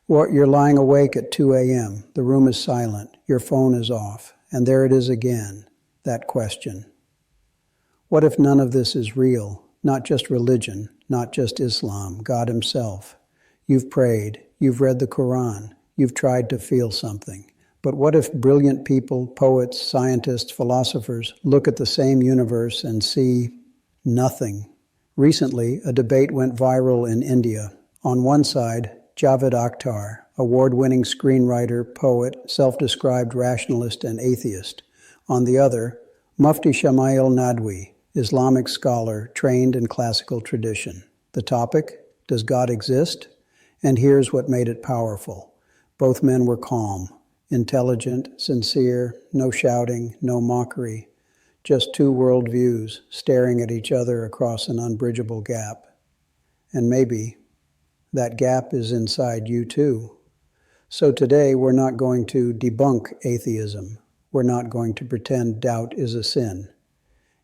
Or you're lying awake at 2 a.m., the room is silent, your phone is off, and there it is again, that question. What if none of this is real? Not just religion, not just Islam, God Himself. You've prayed, you've read the Quran, you've tried to feel something. But what if brilliant people, poets, scientists, philosophers, look at the same universe and see nothing? Recently, a debate went viral in India. On one side, Javed Akhtar, award-winning screenwriter, poet, self-described rationalist and atheist. On the other, Mufti Shamail Nadwi, Islamic scholar trained in classical tradition. The topic, does God exist? And here's what made it powerful. Both men were calm, intelligent, sincere, no shouting, no mockery. Just two worldviews staring at each other across an unbridgeable gap. And maybe that gap is inside you too. So today we're not going to debunk atheism. We're not going to pretend doubt is a sin.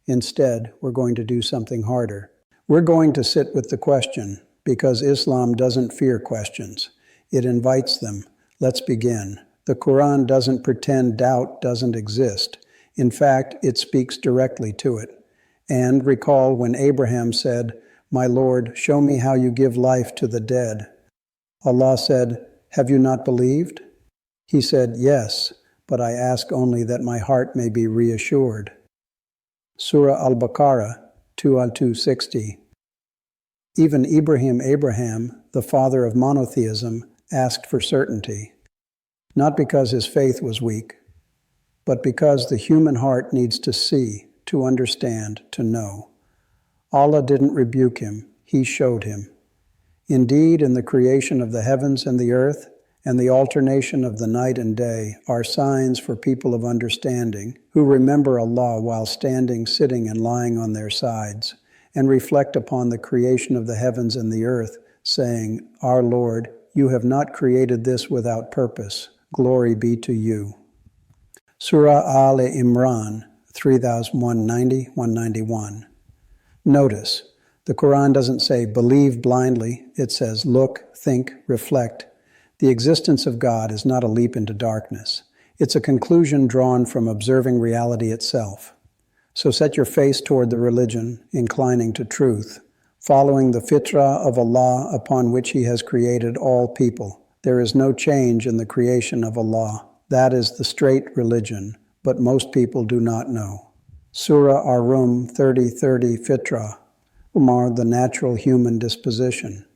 Instead, we're going to do something harder. We're going to sit with the question, because Islam doesn't fear questions. It invites them. Let's begin. The Quran doesn't pretend doubt doesn't exist. In fact, it speaks directly to it. And recall when Abraham said, "My Lord, show me how you give life to the dead." Allah said, "Have you not believed?" He said, "Yes, but I ask only that my heart may be reassured." Surah Al-Baqarah 2:260. Even Abraham, the father of monotheism, asked for certainty. Not because his faith was weak, but because the human heart needs to see, to understand, to know. Allah didn't rebuke him, He showed him. Indeed, in the creation of the heavens and the earth, and the alternation of the night and day, are signs for people of understanding, who remember Allah while standing, sitting, and lying on their sides, and reflect upon the creation of the heavens and the earth, saying, "Our Lord, you have not created this without purpose. Glory be to you." Surah Al-Imran 3190-191. Notice, the Quran doesn't say believe blindly. It says look, think, reflect. The existence of God is not a leap into darkness. It's a conclusion drawn from observing reality itself. So set your face toward the religion, inclining to truth, following the fitrah of Allah upon which He has created all people. There is no change in the creation of Allah. That is the straight religion, but most people do not know. Surah Ar-Rum 30:30 Fitrah, the natural human disposition.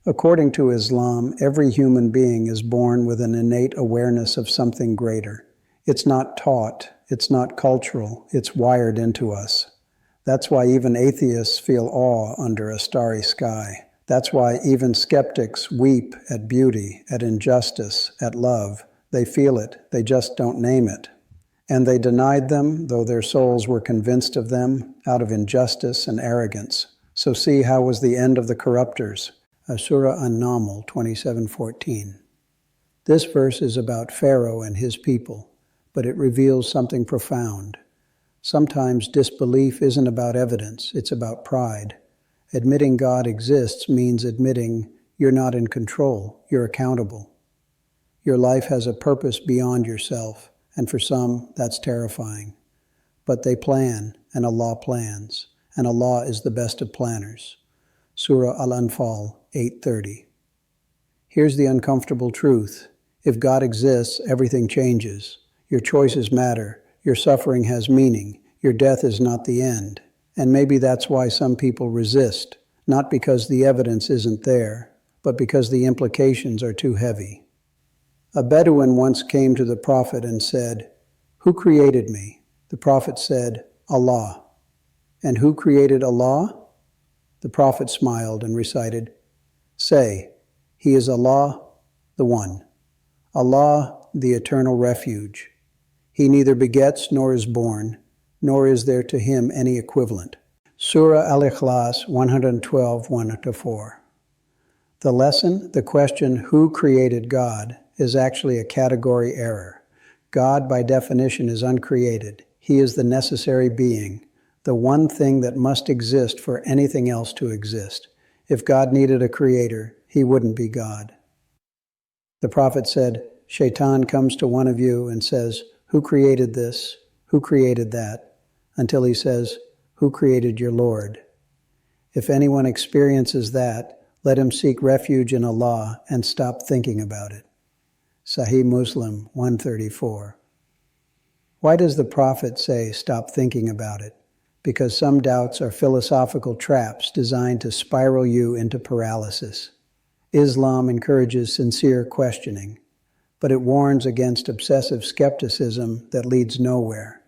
According to Islam, every human being is born with an innate awareness of something greater. It's not taught, it's not cultural, it's wired into us. That's why even atheists feel awe under a starry sky. That's why even skeptics weep at beauty, at injustice, at love. They feel it, they just don't name it. And they denied them, though their souls were convinced of them, out of injustice and arrogance. So see how was the end of the corruptors. Surah An-Naml 27:14. This verse is about Pharaoh and his people, but it reveals something profound. Sometimes disbelief isn't about evidence, it's about pride. Admitting God exists means admitting you're not in control, you're accountable. Your life has a purpose beyond yourself, and for some, that's terrifying. But they plan, and Allah plans, and Allah is the best of planners. Surah Al-Anfal 8:30. Here's the uncomfortable truth. If God exists, everything changes. Your choices matter. Your suffering has meaning. Your death is not the end. And maybe that's why some people resist, not because the evidence isn't there, but because the implications are too heavy. A Bedouin once came to the Prophet and said, "Who created me?" The Prophet said, "Allah." "And who created Allah?" The Prophet smiled and recited, "Say, He is Allah, the One. Allah, the eternal refuge. He neither begets nor is born, nor is there to Him any equivalent." Surah Al-Ikhlas 112:1-4. The lesson, the question, who created God, is actually a category error. God, by definition, is uncreated. He is the necessary being, the one thing that must exist for anything else to exist. If God needed a creator, He wouldn't be God. The Prophet said, Shaitan comes to one of you and says, who created this? Who created that? Until he says, who created your Lord? If anyone experiences that, let him seek refuge in Allah and stop thinking about it. Sahih Muslim 134. Why does the Prophet say stop thinking about it? Because some doubts are philosophical traps designed to spiral you into paralysis. Islam encourages sincere questioning, but it warns against obsessive skepticism that leads nowhere.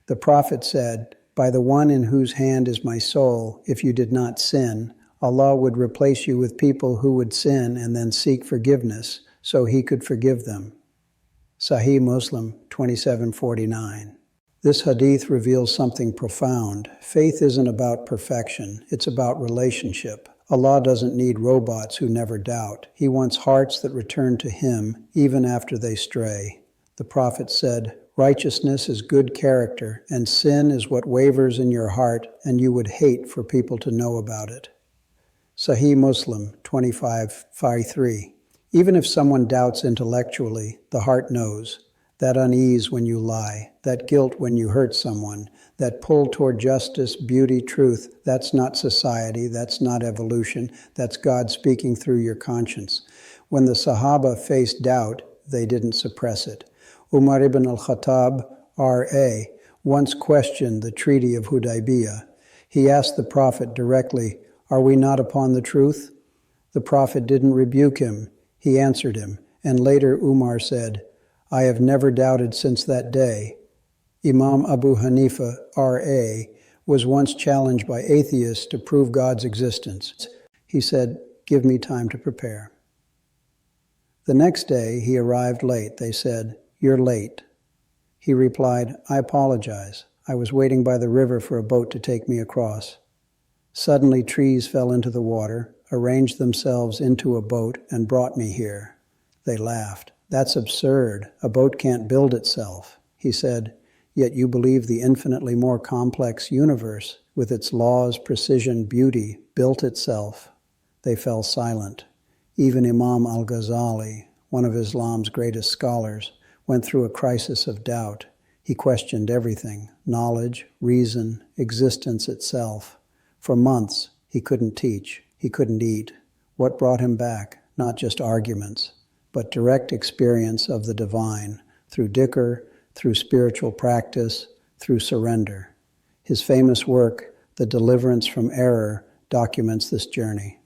The Prophet said, by the one in whose hand is my soul, if you did not sin, Allah would replace you with people who would sin and then seek forgiveness so He could forgive them. Sahih Muslim 2749. This hadith reveals something profound. Faith isn't about perfection, it's about relationship. Allah doesn't need robots who never doubt. He wants hearts that return to Him even after they stray. The Prophet said, righteousness is good character, and sin is what wavers in your heart and you would hate for people to know about it. Sahih Muslim 2553. Even if someone doubts intellectually, the heart knows. That unease when you lie, that guilt when you hurt someone, that pull toward justice, beauty, truth, that's not society, that's not evolution, that's God speaking through your conscience. When the Sahaba faced doubt, they didn't suppress it. Umar ibn al-Khattab, R.A., once questioned the Treaty of Hudaybiyah. He asked the Prophet directly, are we not upon the truth? The Prophet didn't rebuke him. He answered him, and later Umar said, I have never doubted since that day. Imam Abu Hanifa, R.A., was once challenged by atheists to prove God's existence. He said, give me time to prepare. The next day, he arrived late. They said, you're late. He replied, I apologize. I was waiting by the river for a boat to take me across. Suddenly, trees fell into the water, arranged themselves into a boat, and brought me here. They laughed. That's absurd. A boat can't build itself. He said, yet you believe the infinitely more complex universe, with its laws, precision, beauty, built itself. They fell silent. Even Imam al-Ghazali, one of Islam's greatest scholars, went through a crisis of doubt. He questioned everything, knowledge, reason, existence itself. For months, he couldn't teach. He couldn't eat. What brought him back? Not just arguments, but direct experience of the divine, through dhikr, through spiritual practice, through surrender. His famous work, The Deliverance from Error, documents this journey.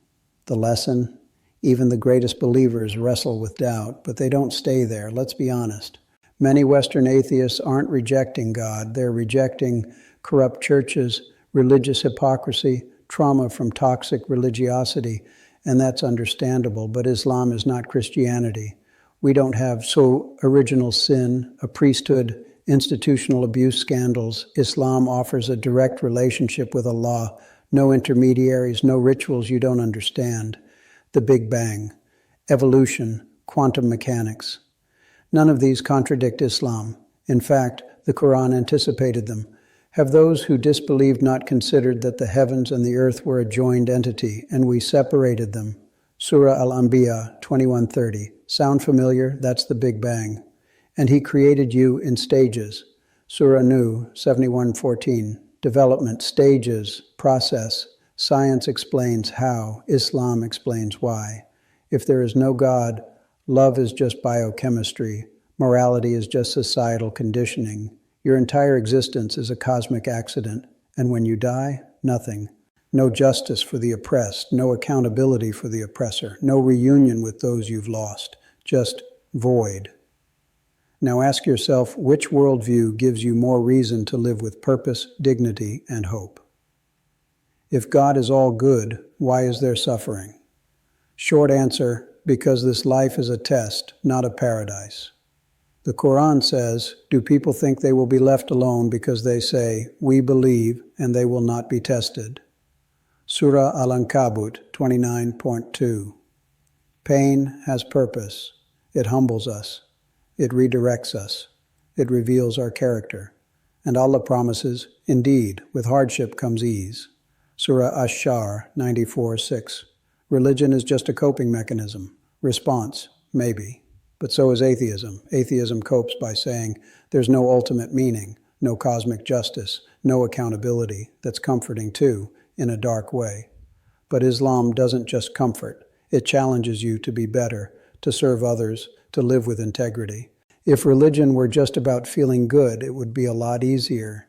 The lesson? Even the greatest believers wrestle with doubt, but they don't stay there, let's be honest. Many Western atheists aren't rejecting God, they're rejecting corrupt churches, religious hypocrisy, trauma from toxic religiosity, and that's understandable, but Islam is not Christianity. We don't have original sin, a priesthood, institutional abuse scandals. Islam offers a direct relationship with Allah, no intermediaries, no rituals you don't understand. The Big Bang, evolution, quantum mechanics. None of these contradict Islam. In fact, the Quran anticipated them. Have those who disbelieved not considered that the heavens and the earth were a joined entity, and we separated them? Surah Al-Anbiya 21:30. Sound familiar? That's the Big Bang. And He created you in stages. Surah Nuh 71:14. Development, stages, process. Science explains how. Islam explains why. If there is no God, love is just biochemistry. Morality is just societal conditioning. Your entire existence is a cosmic accident, and when you die, nothing. No justice for the oppressed, no accountability for the oppressor, no reunion with those you've lost, just void. Now ask yourself, which worldview gives you more reason to live with purpose, dignity, and hope? If God is all good, why is there suffering? Short answer, because this life is a test, not a paradise. The Quran says, do people think they will be left alone because they say, we believe, and they will not be tested? Surah Al-Ankabut 29.2. Pain has purpose. It humbles us. It redirects us. It reveals our character. And Allah promises, indeed, with hardship comes ease. Surah Ash-Shar 94:6. Religion is just a coping mechanism. Response, maybe. But so is atheism. Atheism copes by saying there's no ultimate meaning, no cosmic justice, no accountability. That's comforting too, in a dark way. But Islam doesn't just comfort. It challenges you to be better, to serve others, to live with integrity. If religion were just about feeling good, it would be a lot easier.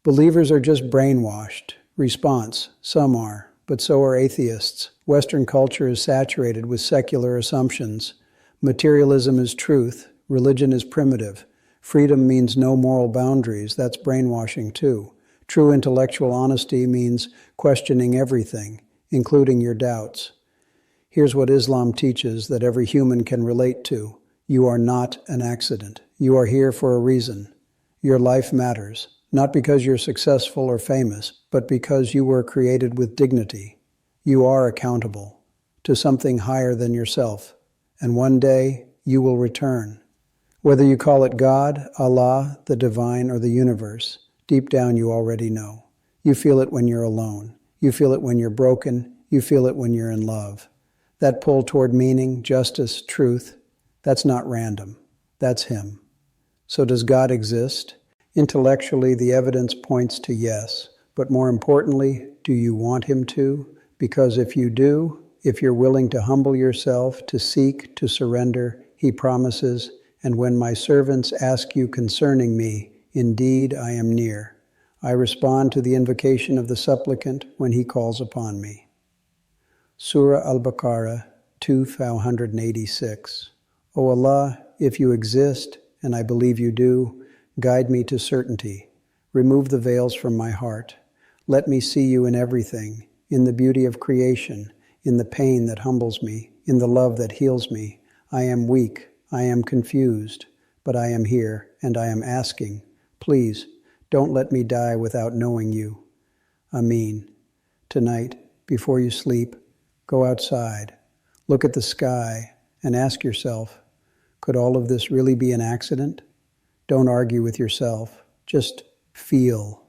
Believers are just brainwashed. Response: some are, but so are atheists. Western culture is saturated with secular assumptions. Materialism is truth. Religion is primitive. Freedom means no moral boundaries. That's brainwashing too. True intellectual honesty means questioning everything, including your doubts. Here's what Islam teaches that every human can relate to. You are not an accident. You are here for a reason. Your life matters, not because you're successful or famous, but because you were created with dignity. You are accountable to something higher than yourself, and one day you will return. Whether you call it God, Allah, the divine, or the universe, deep down you already know. You feel it when you're alone. You feel it when you're broken. You feel it when you're in love. That pull toward meaning, justice, truth, that's not random. That's Him. So does God exist? Intellectually, the evidence points to yes. But more importantly, do you want Him to? Because if you do, if you're willing to humble yourself, to seek, to surrender, He promises, and when my servants ask you concerning me, indeed I am near. I respond to the invocation of the supplicant when he calls upon me. Surah Al-Baqarah 286. O Allah, if you exist, and I believe you do, guide me to certainty. Remove the veils from my heart. Let me see you in everything, in the beauty of creation, in the pain that humbles me, in the love that heals me. I am weak, I am confused, but I am here, and I am asking, please, don't let me die without knowing you. Ameen. Tonight, before you sleep, go outside, look at the sky, and ask yourself, could all of this really be an accident? Don't argue with yourself. Just feel.